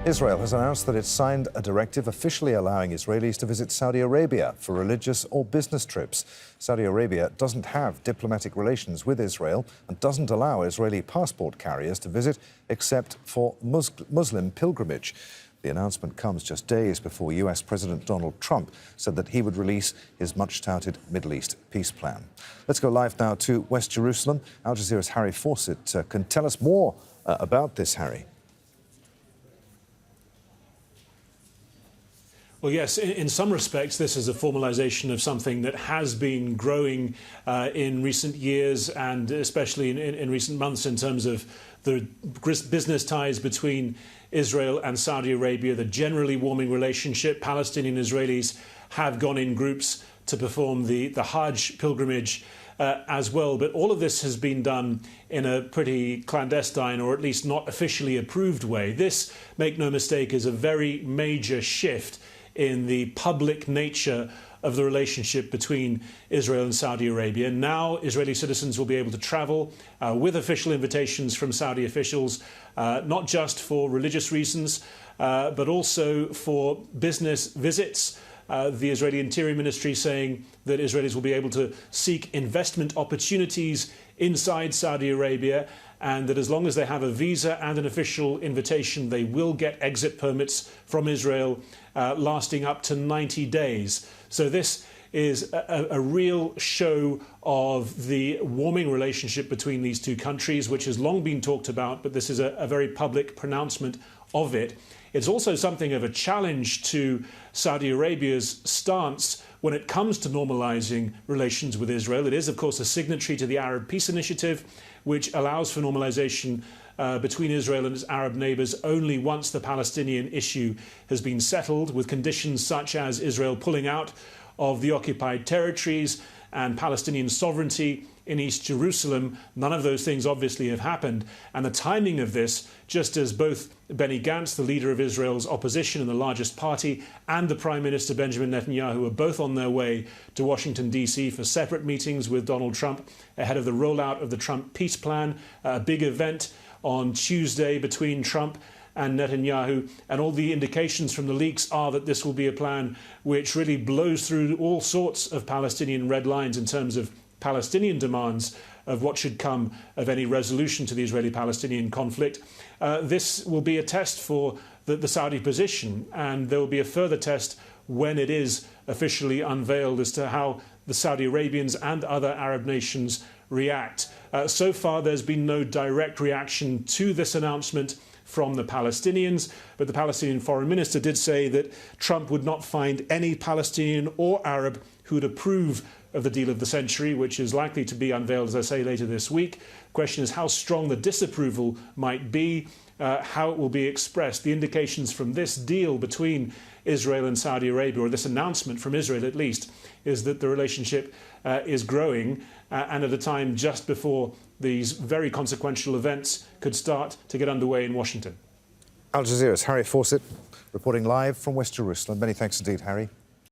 Israel has announced that it's signed a directive officially allowing Israelis to visit Saudi Arabia for religious or business trips. Saudi Arabia doesn't have diplomatic relations with Israel and doesn't allow Israeli passport carriers to visit except for Muslim pilgrimage. The announcement comes just days before US President Donald Trump said that he would release his much-touted Middle East peace plan. Let's go live now to West Jerusalem. Al Jazeera's Harry Fawcett can tell us more about this, Harry. Well, yes, in some respects, this is a formalization of something that has been growing in recent years and especially in recent months in terms of the business ties between Israel and Saudi Arabia, the generally warming relationship. Palestinian Israelis have gone in groups to perform the Hajj pilgrimage as well. But all of this has been done in a pretty clandestine or at least not officially approved way. This, make no mistake, is a very major shift in the public nature of the relationship between Israel and Saudi Arabia. Now Israeli citizens will be able to travel with official invitations from Saudi officials, not just for religious reasons, but also for business visits. The Israeli Interior Ministry saying that Israelis will be able to seek investment opportunities inside Saudi Arabia, and that as long as they have a visa and an official invitation, they will get exit permits from Israel lasting up to 90 days. So this is a real show of the warming relationship between these two countries, which has long been talked about, but this is a very public pronouncement of it. It's also something of a challenge to Saudi Arabia's stance when it comes to normalizing relations with Israel. It is, of course, a signatory to the Arab Peace Initiative, which allows for normalization between Israel and its Arab neighbours only once the Palestinian issue has been settled, with conditions such as Israel pulling out of the occupied territories and Palestinian sovereignty in East Jerusalem. None of those things obviously have happened. And the timing of this, just as both Benny Gantz, the leader of Israel's opposition and the largest party, and the Prime Minister Benjamin Netanyahu are both on their way to Washington, D.C. for separate meetings with Donald Trump ahead of the rollout of the Trump peace plan, a big event on Tuesday between Trump and Netanyahu, and all the indications from the leaks are that this will be a plan which really blows through all sorts of Palestinian red lines in terms of Palestinian demands of what should come of any resolution to the Israeli-Palestinian conflict. This will be a test for the Saudi position, and there will be a further test when it is officially unveiled as to how the Saudi Arabians and other Arab nations react. So far, there's been no direct reaction to this announcement from the Palestinians, but the Palestinian foreign minister did say that Trump would not find any Palestinian or Arab who would approve of the deal of the century, which is likely to be unveiled, as I say, later this week. The question is how strong the disapproval might be, how it will be expressed. The indications from this deal between Israel and Saudi Arabia, or this announcement from Israel at least, is that the relationship is growing, and at a time just before these very consequential events could start to get underway in Washington. Al Jazeera's Harry Fawcett reporting live from West Jerusalem. Many thanks indeed, Harry.